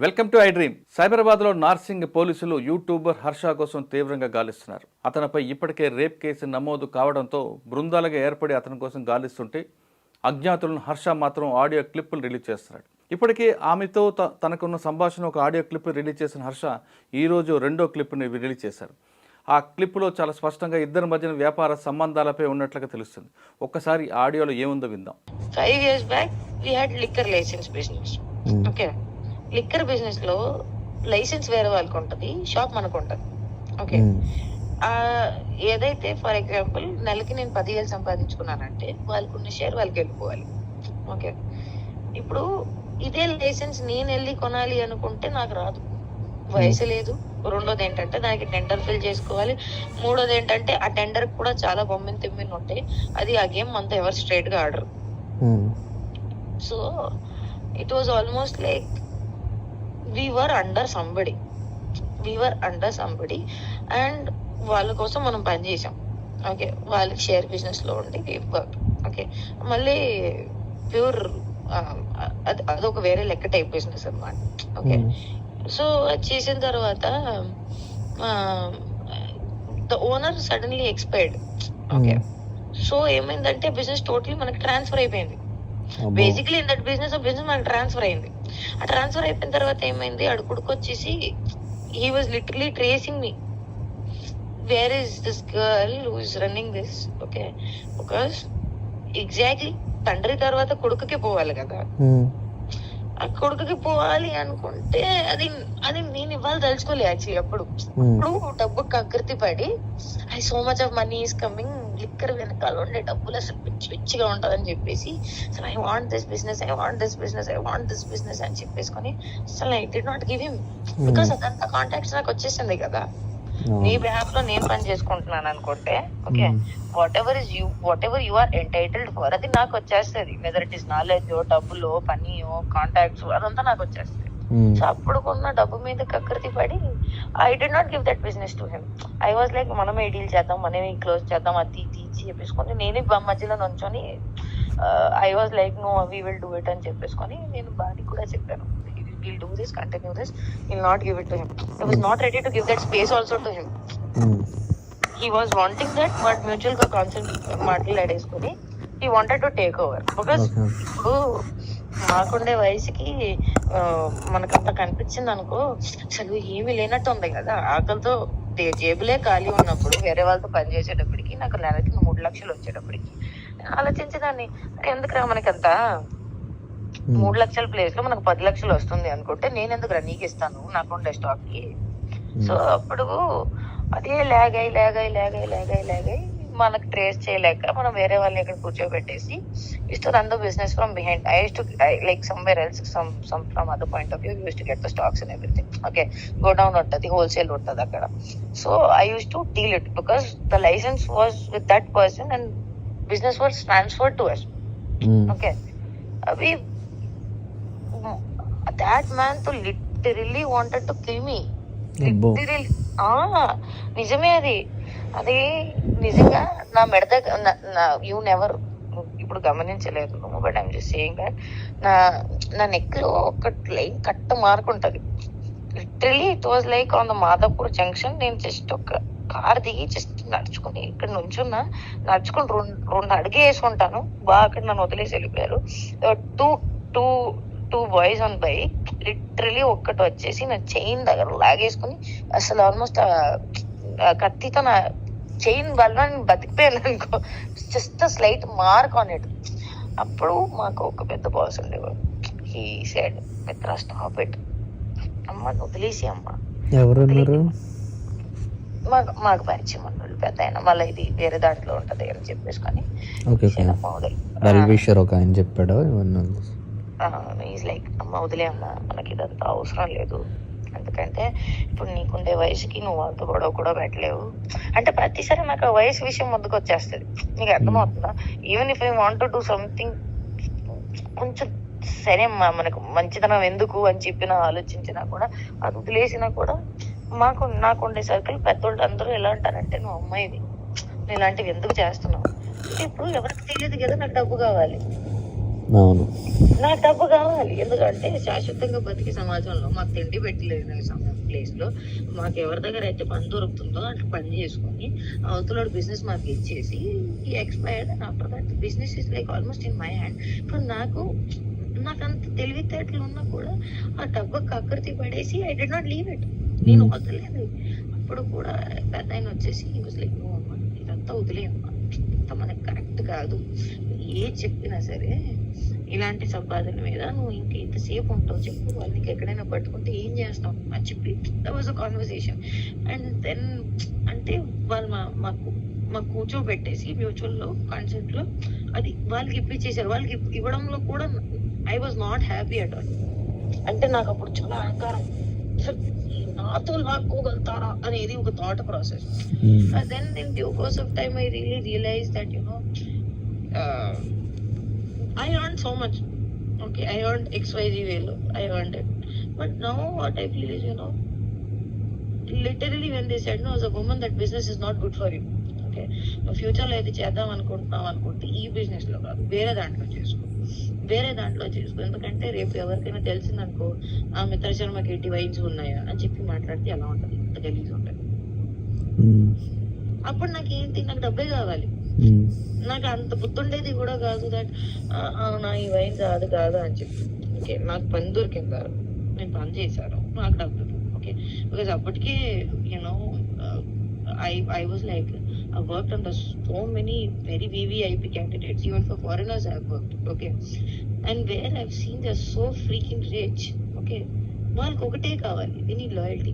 Welcome to I dream. సైబరాబాద్లో నార్సింగ్ పోలీసులు YouTuber Harsha కోసం తీవ్రంగా గాలిస్తున్నారు. అతనిపై ఇప్పటికే రేప్ కేసు నమోదు కావడంతో బృందాలుగా ఏర్పడి అతని కోసం గాలిస్తుంటే అజ్ఞాతులను హర్ష మాత్రం ఆడియో క్లిప్పులు రిలీజ్ చేస్తున్నాడు. ఇప్పటికే ఆమెతో తనకున్న సంభాషణ ఒక ఆడియో క్లిప్ రిలీజ్ చేసిన హర్ష ఈరోజు రెండో క్లిప్ని రిలీజ్ చేశారు. ఆ క్లిప్లో చాలా స్పష్టంగా ఇద్దరి మధ్యన వ్యాపార సంబంధాలపై ఉన్నట్లుగా తెలుస్తుంది. ఒక్కసారి ఆడియోలో ఏముందో విందాం. 5 years back we had liquor license business. Okay. Liquor business లో లైసెన్స్ వేరే వాళ్ళకి ఉంటుంది, షాప్ మనకు ఉంటుంది. ఓకే, ఏదైతే ఫర్ ఎగ్జాంపుల్ నెలకి నేను 10,000 సంపాదించుకున్నానంటే వాళ్ళకు ఉన్న షేర్ వాళ్ళకి వెళ్ళిపోవాలి. ఓకే, ఇప్పుడు ఇదే లైసెన్స్ నేను వెళ్ళి కొనాలి అనుకుంటే నాకు రాదు, వయసు లేదు. రెండోది ఏంటంటే దానికి టెండర్ ఫిల్ చేసుకోవాలి. మూడోది ఏంటంటే ఆ టెండర్ కూడా చాలా బొమ్మిన తిమ్మిన ఉంటాయి. అది ఆ గేమ్ అంతా ఎవరు స్ట్రైట్ గా ఆడరు. So it was almost like we were under somebody and వాళ్ళ కోసం మనం పని చేసాం. ఓకే, వాళ్ళకి షేర్ బిజినెస్ లో ఉండి ఓకే, మళ్ళీ ప్యూర్ అదొక వేరే లెక్క టైప్ బిజినెస్ అన్నమాట. ఓకే, సో అది చేసిన తర్వాత the owner suddenly expired. Okay, so ఏమైందంటే బిజినెస్ టోటలీ మనకి ట్రాన్స్ఫర్ అయిపోయింది. బేసిక్లీ ఇన్ దట్ బిజినెస్ మనకి ట్రాన్స్ఫర్ అయింది. ఆ ట్రాన్స్ఫర్ అయిపోయిన తర్వాత ఏమైంది, ఆడు కొడుకు వచ్చేసి he was literally tracing me, where is this girl who is running this. Okay, because exactly తండ్రి తర్వాత కొడుకుకి పోవాలి కదా. ఆ కొడుకుకి పోవాలి అనుకుంటే అది అది నేను ఇవ్వాలి తలుచుకోలే యాక్చువల్లీ. అప్పుడు డబ్బు కకృతి పడి I so much of money is coming, liquor వెనకాల ఉండే డబ్బులు అసలు పిచ్చి పిచ్చిగా ఉంటదని చెప్పేసి అసలు ఐ వాంట్ దిస్ బిజినెస్ అని చెప్పేసుకొని అసలు I did not give him, because అదంతా కాంటాక్ట్స్ నాకు వచ్చేసింది కదా. నీ బిహాఫ్ లో నేను పని చేసుకుంటున్నాను అనుకుంటే okay, whatever you are entitled for అది నాకు వచ్చేస్తుంది. వెదర్ ఇట్ ఈస్ నాలెడ్జ్, డబ్బులో, పనియో, కాంటాక్ట్స్, అదంతా నాకు వచ్చేస్తుంది. సో అప్పుడు కొన్న డబ్బు మీద కకృతి పడి I did not give that business to him. I was like మనమే డీల్ చేద్దాం, మనమే క్లోజ్ చేద్దాం, అది తీసి చెప్పేసుకొని నేనే మధ్యలో నుంచొని I was like no we will do it అని చెప్పేసుకొని నేను బాడీ కూడా చెప్పాను, we'll do this, continue this, we'll not give it to him. I was not ready to give that space also to him. He was wanting that, but mutual ka consent మాట్లాడేసుకొని he wanted to take over, because ఇప్పుడు మాకుండే వయసుకి మనకంత కనిపించింది అనుకో అసలు ఏమీ లేనట్టు ఉంది కదా. ఆకలితో జేబులే ఖాళీ ఉన్నప్పుడు వేరే వాళ్ళతో పని చేసేటప్పటికి నాకు నెలకి 3 లక్షలు వచ్చేటప్పటికి ఆలోచించేదాన్ని, ఎందుకురా మనకంత 3 లక్షల ప్లేస్ లో మనకు 10 లక్షలు వస్తుంది అనుకుంటే నేను ఎందుకు నీకు ఇస్తాను నాకుండే స్టాక్ కి. సో అప్పుడు అదే లాగ్ అయి మనకు ట్రేస్ చేయలేక మనం వేరే వాళ్ళని ఇక్కడ కూర్చోబెట్టేసి used to run the business from behind. I used to like somewhere else some from other point of view used to get the stocks and everything. Okay, go down ఉంటుంది, wholesale ఉంటుంది అక్కడ. So I used to deal it because the licence was with that person and business was transferred to us. Okay, అవి that man to literally wanted to kill me. Literally. నిజమే అది నిజంగా నా మెడ you never ఇప్పుడు గమనించలేదు, but I'm just saying that నా neck లో ఒక లైన్ కట్ట మార్క్ ఉంటది. Literally it was like on the Madhapur junction. నేను జస్ట్ ఒక కార్ దిగి జస్ట్ నడుచుకుని ఇక్కడ నుంచున్నా, నడుచుకుని రెండు అడుగే వేసుకుంటాను, బాగా అక్కడ నన్ను వదిలేసి వెళ్ళిపోయారు. Two boys on bike, literally ఒక్కటి వచ్చేసి నా చైన్ దగ్గర లాగేసుకుని అసలు ఆల్మోస్ట్ కత్తితో నా చైన్ వల్ల నేను బతికిపోయాను అనుకో, just slight mark on it. అప్పుడు మాకు ఒక పెద్ద బాస్ ఉండేవాడు, హీ సెడ్ మిత్ర స్టాప్ ఇట్, అమ్మ వదిలేసి అమ్మ. మాకు పరిచయం అన్నాడు పెద్ద ఆయన, మళ్ళీ ఇది వేరే దాంట్లో ఉంటది అని చెప్పేసుకొని ఈజ్ లైక్ అమ్మ వదిలే అమ్మ, మనకి ఇదంతా అవసరం లేదు. ఎందుకంటే ఇప్పుడు నీకుండే వయసుకి నువ్వు వాళ్ళతో గొడవ కూడా పెట్టలేవు అంటే ప్రతిసారి నాకు ఆ వయసు విషయం ముందుకు వచ్చేస్తుంది. నీకు అర్థమవుతుందా? Even if I want to do something కొంచెం సరే అమ్మా మనకు మంచితనం ఎందుకు అని చెప్పినా ఆలోచించినా కూడా అది వదిలేసినా కూడా నాకుండే సర్కిల్ పెద్దోళ్ళు అందరూ ఎలా అంటారంటే నువ్వు అమ్మాయివి, నువ్వు ఇలాంటివి ఎందుకు చేస్తున్నావు. ఇప్పుడు ఎవరికి తెలియదు కదా నాకు డబ్బు కావాలి, అవును. నాకు డబ్బు కావాలి, ఎందుకంటే శాశ్వతంగా బతికే సమాజంలో మాకు తిండి పెట్టలేదు ప్లేస్ లో మాకు ఎవరి దగ్గర అయితే పని దొరుకుతుందో అట్లా పని చేసుకొని అవతల బిజినెస్ మాకు ఇచ్చేసి expired and after that business is like almost in my hand. ఇప్పుడు నాకు అంత తెలివితేటలు ఉన్నా కూడా ఆ డబ్బు కకృతి పడేసి I did not leave it. నేను వదలేదు. అప్పుడు కూడా పెద్ద ఆయన వచ్చేసి లైక్ ఇదంతా వదిలేయమ్మా, ఇంత మనకి కరెక్ట్ కాదు, ఏ చెప్పినా సరే ఇలాంటి సంపాదన మీద నువ్వు ఇంక ఇంతసేపు ఉంటావు చెప్పు, వాళ్ళు నీకు ఎక్కడైనా పట్టుకుంటే ఏం చేస్తావు అని చెప్పి that was a conversation. And then అంటే వాళ్ళు మాకు కూర్చోబెట్టేసి మ్యూచువల్ లో కాన్సెప్ట్ లో అది వాళ్ళకి ఇప్పించేసారు. వాళ్ళకి ఇవ్వడంలో కూడా I was not happy at all. అంటే నాకు అప్పుడు చాలా అహంకారం, నాతో లాక్కోగలుగుతారా అనేది ఒక thought process. Then in due course of time I really realize that I earned so much. Okay, I earned XYZ value. I earned it. But now what I feel is, literally when they said, no, as a woman, that business is not good for you. Okay, future లో అయితే చేద్దాం అనుకుంటే ఈ business లో కాదు, వేరే దాంట్లో చేసుకో. ఎందుకంటే రేపు ఎవరికైనా తెలిసిందనుకో ఆ మిత్ర శర్మకి ఎట్టి వైన్స్ ఉన్నాయా అని చెప్పి మాట్లాడితే ఎలా ఉంటుంది, అంత గలీజ్ ఉంటుంది. అప్పుడు నాకు డబ్బే కావాలి. నాకు అంత గుర్తుండేది కూడా కాదు దట్ అవునా ఈ వైన్స్ అది కాదు అని చెప్పి. ఓకే, నాకు పని దొరికింది, నేను పని చేశాను, నాకు డబ్బులు. ఓకే, బికాస్ అప్పటికే I was like, I worked on so many very VVIP candidates, even for foreigners I have worked. Okay, and where I've seen they're so freaking rich. Okay, వాళ్ళకి ఒకటే కావాలి, they need loyalty.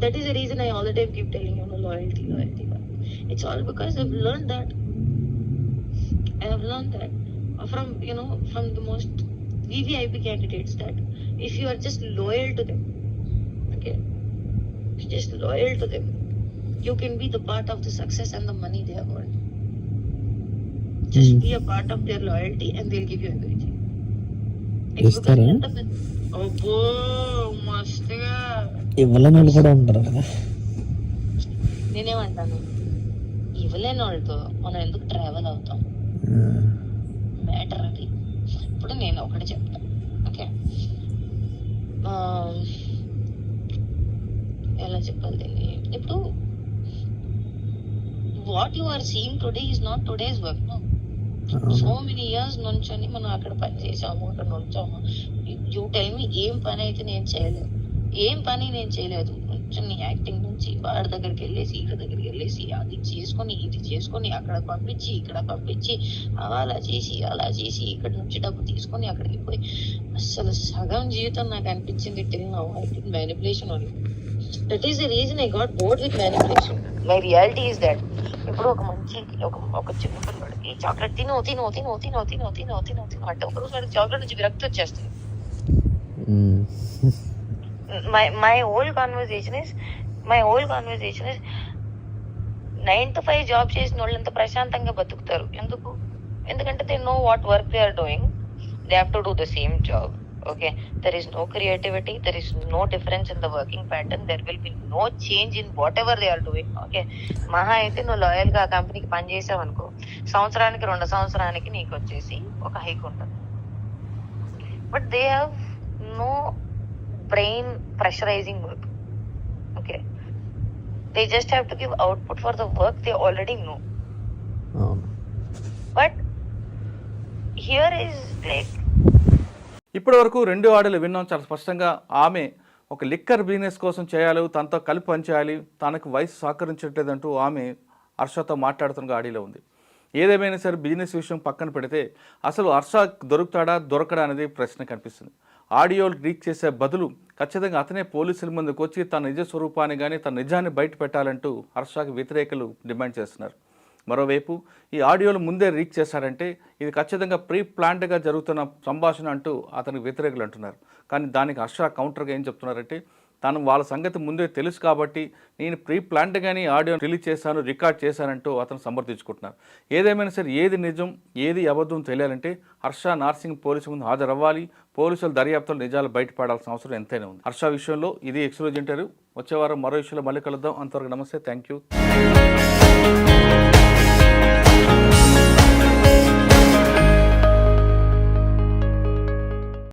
That is the reason I all the time keep telling loyalty. It's all because I've learned that from the most VVIP candidates, that if you are just loyal to them, okay, just loyal to them, you can be the part of the success and the money they have earned. Just be a part of their loyalty and they'll give you everything. అబ్బో మస్తుగా ఇవ్వలేని వాళ్ళు కూడా ఉంటారు కదా. నేనేమంటాను, ఇవ్వలేని వాళ్ళతో మనం ఎందుకు ట్రావెల్ అవుతాం, మ్యాటర్ అది. ఇప్పుడు నేను ఒకటి చెప్తాను. ఓకే, ఎలా చెప్పాలి దీన్ని, ఇప్పుడు what you are seeing today is not today's work. So many years నుంచొని మనం అక్కడ పని చేసాము, అక్కడ నుంచాము. యూ టెల్ మీ, ఏం పని నేను చేయలేదు. కొంచెం యాక్టింగ్ నుంచి వాడి దగ్గరికి వెళ్ళేసి వీడి దగ్గరికి వెళ్ళేసి అది చేసుకొని ఇది చేసుకొని అక్కడ పంపించి ఇక్కడ పంపించి అలా చేసి ఇక్కడ నుంచి డబ్బు తీసుకొని అక్కడికి పోయి అసలు సగం జీవితం నాకు అనిపించింది till now I did manipulation only. That is the reason I got bored with manipulation. My reality is that ఇప్పుడు ఒక చిన్న పిల్లడికి చాక్లెట్ తిను అంటే ఒకరోజు వాడికి చాక్లెట్ నుంచి విరక్తి వచ్చేస్తుంది. My whole conversation is 9 to 5 job చేసిన వాళ్ళు ఎంత ప్రశాంతంగా బతుకుతారు. ఎందుకంటే they know what work they are doing. They have to do the same job. Okay, there is no creativity, there is no difference in the working pattern, there will be no change in whatever they are doing. Okay, మహా అయితే నువ్వు loyal గా ఆ కంపెనీకి పని చేసావు అనుకో, సంవత్సరానికి 2 సంవత్సరానికి నీకు వచ్చేసి ఒక హైక్ ఉంటుంది. But they have no brain pressurizing work. Okay, they just have to give output for the work they already know. But here is like, ఇప్పటి వరకు 2 ఆడియోలు విన్నాం. చాలా స్పష్టంగా ఆమె ఒక లిక్కర్ బిజినెస్ కోసం చేయాలి, తనతో కలిపి పనిచేయాలి, తనకు వయసు సహకరించట్లేదంటూ ఆమె హర్షతో మాట్లాడుతున్న ఆడియోలో ఉంది. ఏదేమైనా సరే బిజినెస్ విషయం పక్కన పెడితే అసలు హర్ష దొరకడా అనేది ప్రశ్న కనిపిస్తుంది. ఆడియోలు లీక్ చేసే బదులు ఖచ్చితంగా అతనే పోలీసుల ముందుకు వచ్చి తన నిజ స్వరూపాన్ని కానీ తన నిజాన్ని బయట పెట్టాలంటూ హర్షకి వ్యతిరేకులు డిమాండ్ చేస్తున్నారు. మరోవైపు ఈ ఆడియోలు ముందే లీక్ చేశారంటే ఇది ఖచ్చితంగా ప్రీ ప్లాన్డ్గా జరుగుతున్న సంభాషణ అంటూ అతనికి వ్యతిరేకులు అంటున్నారు. కానీ దానికి హర్ష కౌంటర్గా ఏం చెప్తున్నారంటే తను వాళ్ళ సంగతి ముందే తెలుసు కాబట్టి నేను ప్రీ ప్లాన్డ్గానే ఆడియో రిలీజ్ చేశాను, రికార్డ్ చేశానంటూ అతను సమర్థించుకుంటున్నారు. ఏదేమైనా సరే ఏది నిజం ఏది అబద్ధం తెలియాలంటే హర్ష నార్సింగ్ పోలీసు ముందు హాజరవ్వాలి. పోలీసుల దర్యాప్తులు నిజాలు బయటపడాల్సిన అవసరం ఎంతైనా ఉంది. హర్ష విషయంలో ఇది ఎక్స్క్లూజివ్ ఇంటర్వ్యూ. వచ్చే వారం మరో విషయంలో మళ్ళీ కలుద్దాం. అంతవరకు నమస్తే, థ్యాంక్ యూ.